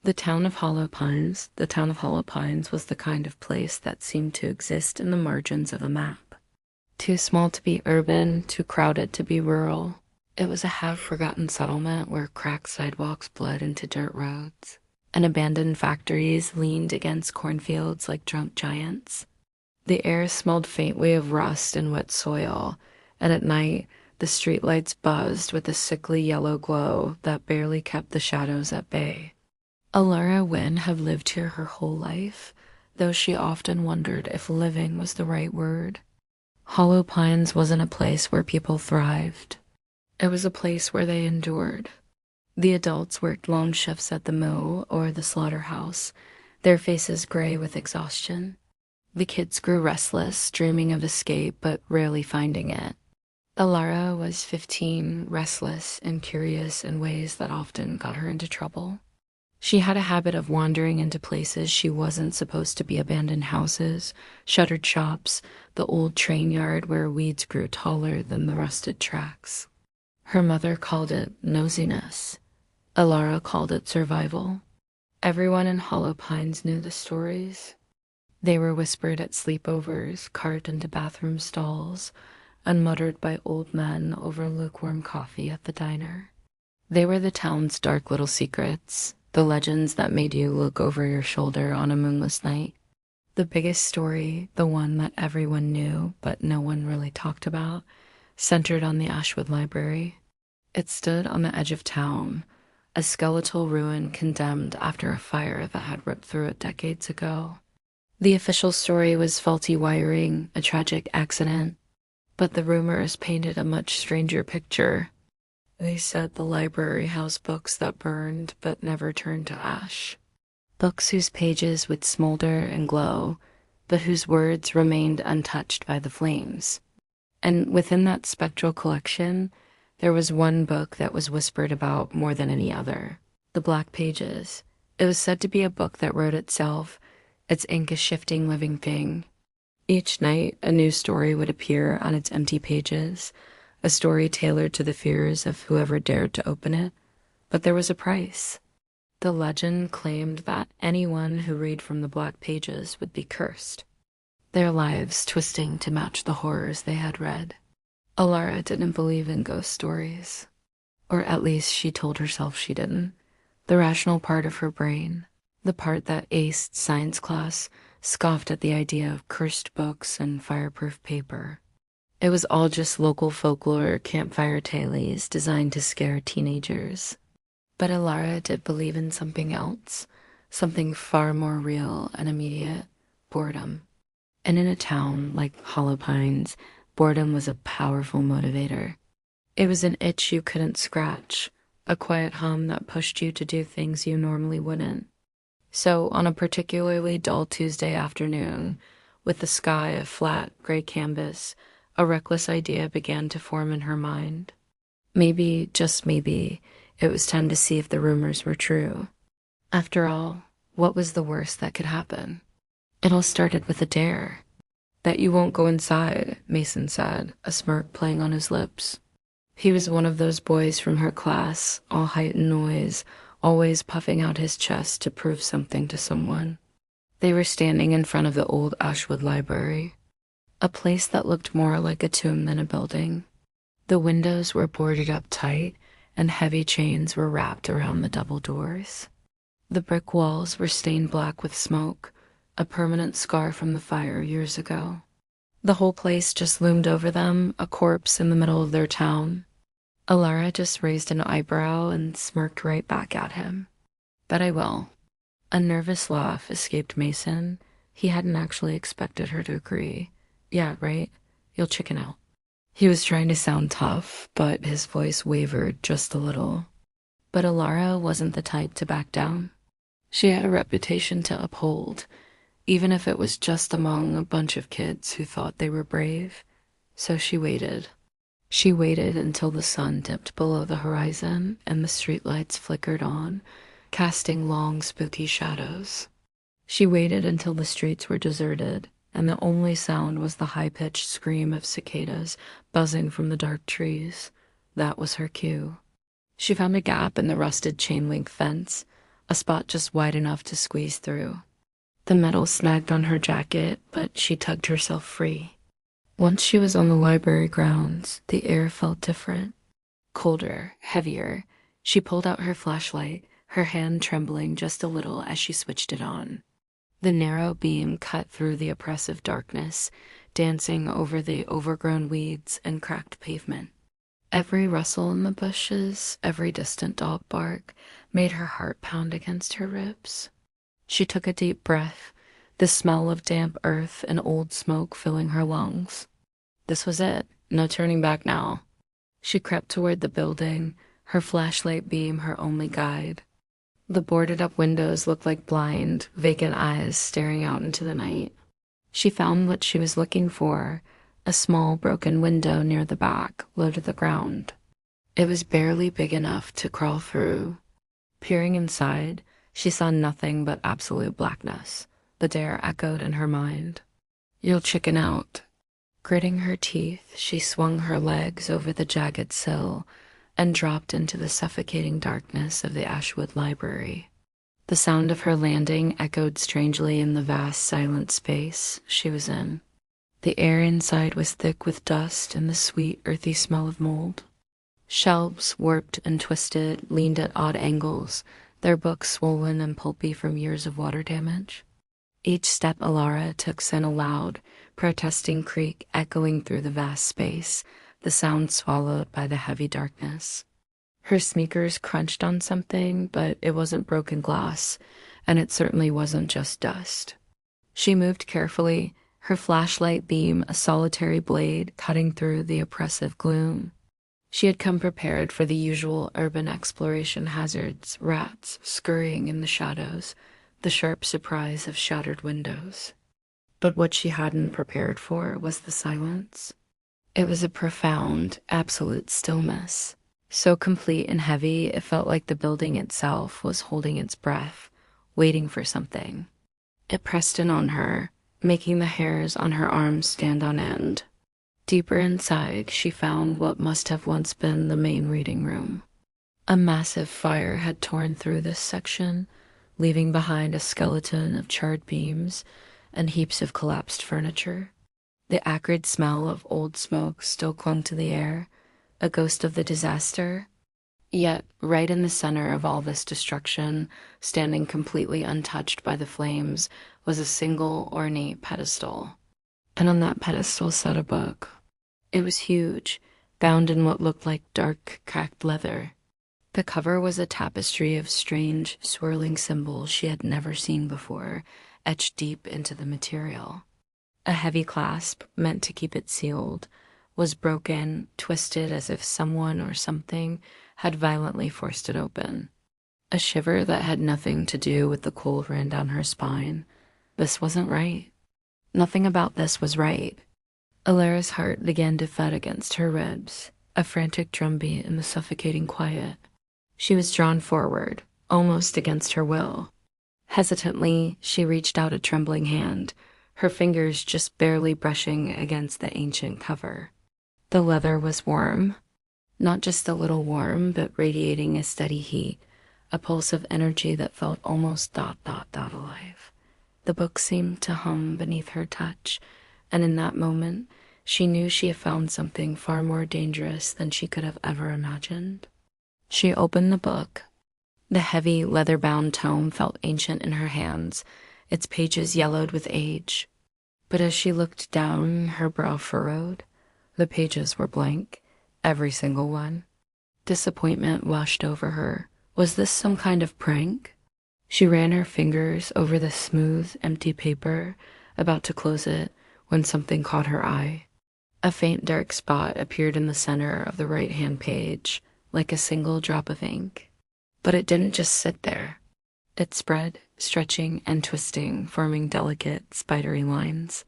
The town of Hollow Pines was the kind of place that seemed to exist in the margins of a map. Too small to be urban, too crowded to be rural. It was a half-forgotten settlement where cracked sidewalks bled into dirt roads, and abandoned factories leaned against cornfields like drunk giants. The air smelled faintly of rust and wet soil, and at night the streetlights buzzed with a sickly yellow glow that barely kept the shadows at bay. Alara Wynne had lived here her whole life, though she often wondered if living was the right word. Hollow Pines wasn't a place where people thrived. It was a place where they endured. The adults worked long shifts at the mill or the slaughterhouse, their faces gray with exhaustion. The kids grew restless, dreaming of escape but rarely finding it. Alara was 15, restless and curious in ways that often got her into trouble. She had a habit of wandering into places she wasn't supposed to be: abandoned houses, shuttered shops, the old train yard where weeds grew taller than the rusted tracks. Her mother called it nosiness. Alara called it survival. Everyone in Hollow Pines knew the stories. They were whispered at sleepovers, carved into bathroom stalls, and muttered by old men over lukewarm coffee at the diner. They were the town's dark little secrets, the legends that made you look over your shoulder on a moonless night. The biggest story, the one that everyone knew but no one really talked about, centered on the Ashwood Library. It stood on the edge of town, a skeletal ruin condemned after a fire that had ripped through it decades ago. The official story was faulty wiring, a tragic accident, but the rumors painted a much stranger picture. They said the library housed books that burned but never turned to ash. Books whose pages would smolder and glow, but whose words remained untouched by the flames. And within that spectral collection, there was one book that was whispered about more than any other: The Black Pages. It was said to be a book that wrote itself, its ink a shifting living thing. Each night, a new story would appear on its empty pages, a story tailored to the fears of whoever dared to open it. But there was a price. The legend claimed that anyone who read from the Black Pages would be cursed, their lives twisting to match the horrors they had read. Alara didn't believe in ghost stories. Or at least she told herself she didn't. The rational part of her brain, the part that aced science class, scoffed at the idea of cursed books and fireproof paper. It was all just local folklore, campfire tales designed to scare teenagers. But Alara did believe in something else, something far more real and immediate: boredom. And in a town like Hollow Pines, boredom was a powerful motivator. It was an itch you couldn't scratch, a quiet hum that pushed you to do things you normally wouldn't. So on a particularly dull Tuesday afternoon, with the sky a flat, gray canvas, a reckless idea began to form in her mind. Maybe, just maybe, it was time to see if the rumors were true. After all, what was the worst that could happen? It all started with a dare. "Bet you won't go inside," Mason said, a smirk playing on his lips. He was one of those boys from her class, all height and noise, always puffing out his chest to prove something to someone. They were standing in front of the old Ashwood Library, a place that looked more like a tomb than a building. The windows were boarded up tight, and heavy chains were wrapped around the double doors. The brick walls were stained black with smoke, a permanent scar from the fire years ago. The whole place just loomed over them, a corpse in the middle of their town. Alara just raised an eyebrow and smirked right back at him. "Bet I will." A nervous laugh escaped Mason. He hadn't actually expected her to agree. "Yeah, right? You'll chicken out." He was trying to sound tough, but his voice wavered just a little. But Alara wasn't the type to back down. She had a reputation to uphold, even if it was just among a bunch of kids who thought they were brave. So she waited. She waited until the sun dipped below the horizon and the streetlights flickered on, casting long, spooky shadows. She waited until the streets were deserted, and the only sound was the high-pitched scream of cicadas buzzing from the dark trees. That was her cue. She found a gap in the rusted chain-link fence, a spot just wide enough to squeeze through. The metal snagged on her jacket, but she tugged herself free. Once she was on the library grounds, the air felt different. Colder, heavier. She pulled out her flashlight, her hand trembling just a little as she switched it on. The narrow beam cut through the oppressive darkness, dancing over the overgrown weeds and cracked pavement. Every rustle in the bushes, every distant dog bark, made her heart pound against her ribs. She took a deep breath, the smell of damp earth and old smoke filling her lungs. This was it, no turning back now. She crept toward the building, her flashlight beam her only guide. The boarded-up windows looked like blind, vacant eyes staring out into the night. She found what she was looking for, a small broken window near the back, low to the ground. It was barely big enough to crawl through. Peering inside, she saw nothing but absolute blackness. The dare echoed in her mind. "You'll chicken out." Gritting her teeth, she swung her legs over the jagged sill and dropped into the suffocating darkness of the Ashwood Library. The sound of her landing echoed strangely in the vast, silent space she was in. The air inside was thick with dust and the sweet, earthy smell of mold. Shelves, warped and twisted, leaned at odd angles, their books swollen and pulpy from years of water damage. Each step Alara took sent a loud, protesting creak echoing through the vast space, the sound swallowed by the heavy darkness. Her sneakers crunched on something, but it wasn't broken glass, and it certainly wasn't just dust. She moved carefully, her flashlight beam a solitary blade cutting through the oppressive gloom. She had come prepared for the usual urban exploration hazards, rats scurrying in the shadows, the sharp surprise of shattered windows. But what she hadn't prepared for was the silence. It was a profound, absolute stillness, so complete and heavy it felt like the building itself was holding its breath, waiting for something. It pressed in on her, making the hairs on her arms stand on end. Deeper inside, she found what must have once been the main reading room. A massive fire had torn through this section, leaving behind a skeleton of charred beams and heaps of collapsed furniture. The acrid smell of old smoke still clung to the air, a ghost of the disaster. Yet, right in the center of all this destruction, standing completely untouched by the flames, was a single ornate pedestal. And on that pedestal sat a book. It was huge, bound in what looked like dark, cracked leather. The cover was a tapestry of strange, swirling symbols she had never seen before, etched deep into the material. A heavy clasp, meant to keep it sealed, was broken, twisted as if someone or something had violently forced it open. A shiver that had nothing to do with the cold ran down her spine. This wasn't right. Nothing about this was right. Alara's heart began to thud against her ribs, a frantic drumbeat in the suffocating quiet. She was drawn forward, almost against her will. Hesitantly, she reached out a trembling hand, her fingers just barely brushing against the ancient cover. The leather was warm. Not just a little warm, but radiating a steady heat, a pulse of energy that felt almost alive. The book seemed to hum beneath her touch, and in that moment, she knew she had found something far more dangerous than she could have ever imagined. She opened the book. The heavy, leather-bound tome felt ancient in her hands, its pages yellowed with age. But as she looked down, her brow furrowed. The pages were blank, every single one. Disappointment washed over her. Was this some kind of prank? She ran her fingers over the smooth, empty paper, about to close it, when something caught her eye. A faint dark spot appeared in the center of the right-hand page, like a single drop of ink. But it didn't just sit there. It spread, stretching and twisting, forming delicate, spidery lines.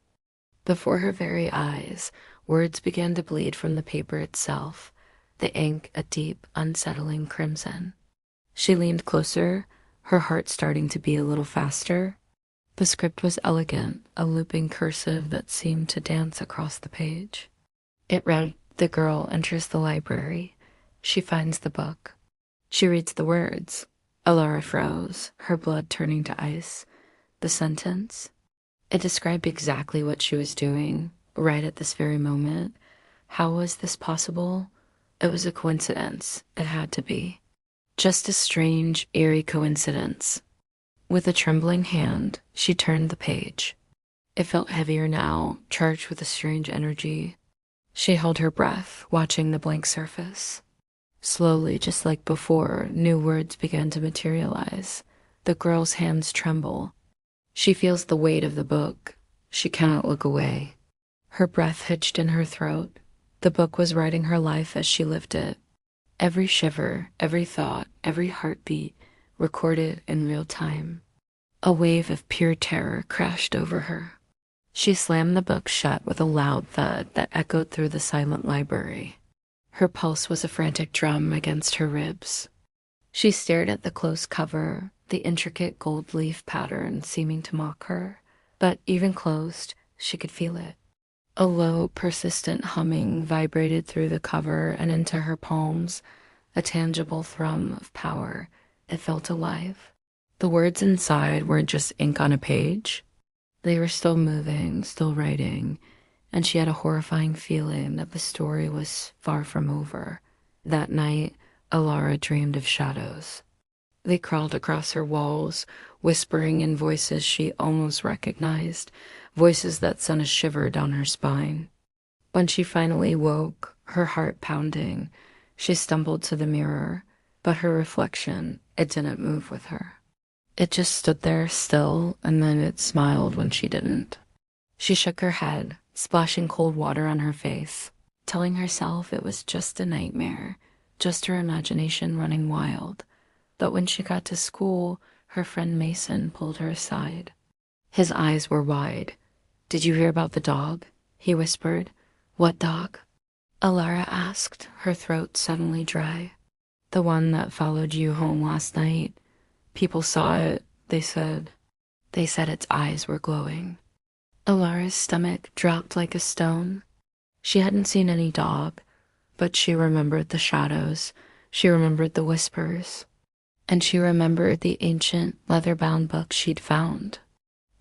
Before her very eyes, words began to bleed from the paper itself, the ink a deep, unsettling crimson. She leaned closer, her heart starting to beat a little faster. The script was elegant, a looping cursive that seemed to dance across the page. It read, "The girl enters the library. She finds the book. She reads the words. Alara froze, her blood turning to ice. The sentence? It described exactly what she was doing, right at this very moment. How was this possible? It was a coincidence. It had to be. Just a strange, eerie coincidence. With a trembling hand, she turned the page. It felt heavier now, charged with a strange energy. She held her breath, watching the blank surface. Slowly, just like before, new words began to materialize. The girl's hands tremble. She feels the weight of the book. She cannot look away. Her breath hitched in her throat. The book was writing her life as she lived it. Every shiver, every thought, every heartbeat, recorded in real time. A wave of pure terror crashed over her. She slammed the book shut with a loud thud that echoed through the silent library. Her pulse was a frantic drum against her ribs. She stared at the close cover, the intricate gold leaf pattern seeming to mock her. But even closed, she could feel it. A low, persistent humming vibrated through the cover and into her palms, a tangible thrum of power. It felt alive. The words inside weren't just ink on a page. They were still moving, still writing, and she had a horrifying feeling that the story was far from over. That night, Alara dreamed of shadows. They crawled across her walls, whispering in voices she almost recognized, voices that sent a shiver down her spine. When she finally woke, her heart pounding, she stumbled to the mirror, but her reflection, it didn't move with her. It just stood there still, and then it smiled when she didn't. She shook her head, splashing cold water on her face, telling herself it was just a nightmare, just her imagination running wild. But when she got to school, her friend Mason pulled her aside. His eyes were wide. "Did you hear about the dog?" he whispered. "What dog?" Alara asked, her throat suddenly dry. "The one that followed you home last night. People saw it, they said. They said its eyes were glowing." Alara's stomach dropped like a stone. She hadn't seen any dog, but she remembered the shadows. She remembered the whispers. And she remembered the ancient, leather-bound book she'd found.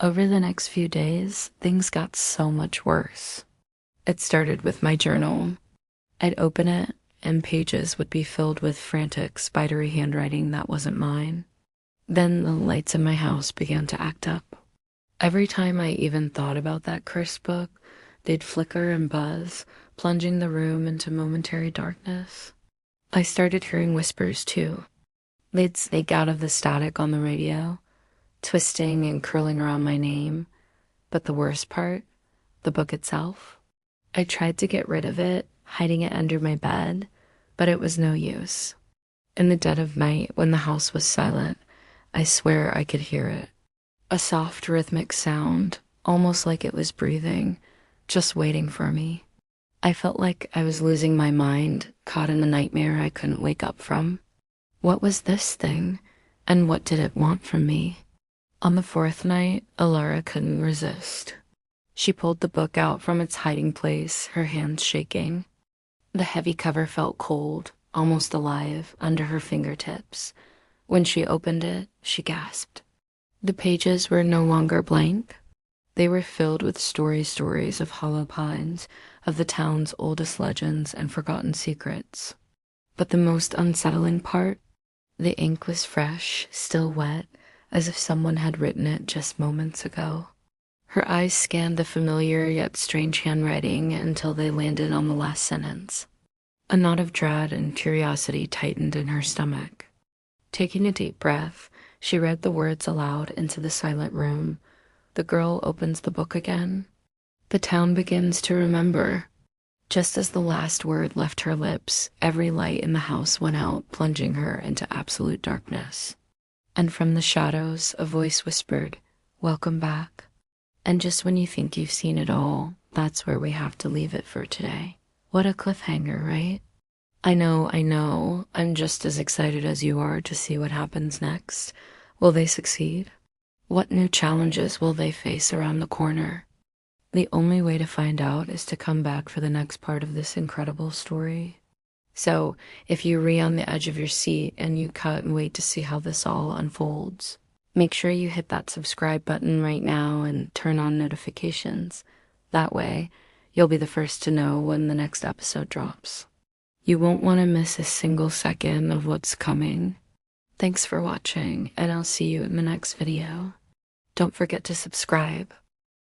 Over the next few days, things got so much worse. It started with my journal. I'd open it, and pages would be filled with frantic, spidery handwriting that wasn't mine. Then the lights in my house began to act up. Every time I even thought about that cursed book, they'd flicker and buzz, plunging the room into momentary darkness. I started hearing whispers, too. They'd snake out of the static on the radio, twisting and curling around my name. But the worst part, the book itself. I tried to get rid of it, hiding it under my bed, but it was no use. In the dead of night, when the house was silent, I swear I could hear it. A soft, rhythmic sound, almost like it was breathing, just waiting for me. I felt like I was losing my mind, caught in a nightmare I couldn't wake up from. What was this thing, and what did it want from me? On the fourth night, Alara couldn't resist. She pulled the book out from its hiding place, her hands shaking. The heavy cover felt cold, almost alive, under her fingertips. When she opened it, she gasped. The pages were no longer blank. They were filled with stories of hollow pines, of the town's oldest legends and forgotten secrets. But the most unsettling part, the ink was fresh, still wet, as if someone had written it just moments ago. Her eyes scanned the familiar yet strange handwriting until they landed on the last sentence. A knot of dread and curiosity tightened in her stomach. Taking a deep breath, she read the words aloud into the silent room. The girl opens the book again. The town begins to remember. Just as the last word left her lips, every light in the house went out, plunging her into absolute darkness. And from the shadows, a voice whispered, "Welcome back." And just when you think you've seen it all, that's where we have to leave it for today. What a cliffhanger, right? I know. I'm just as excited as you are to see what happens next. Will they succeed? What new challenges will they face around the corner? The only way to find out is to come back for the next part of this incredible story. So if you re on the edge of your seat and you cut and wait to see how this all unfolds, make sure you hit that subscribe button right now and turn on notifications. That way, you'll be the first to know when the next episode drops. You won't want to miss a single second of what's coming. Thanks for watching, and I'll see you in the next video. Don't forget to subscribe.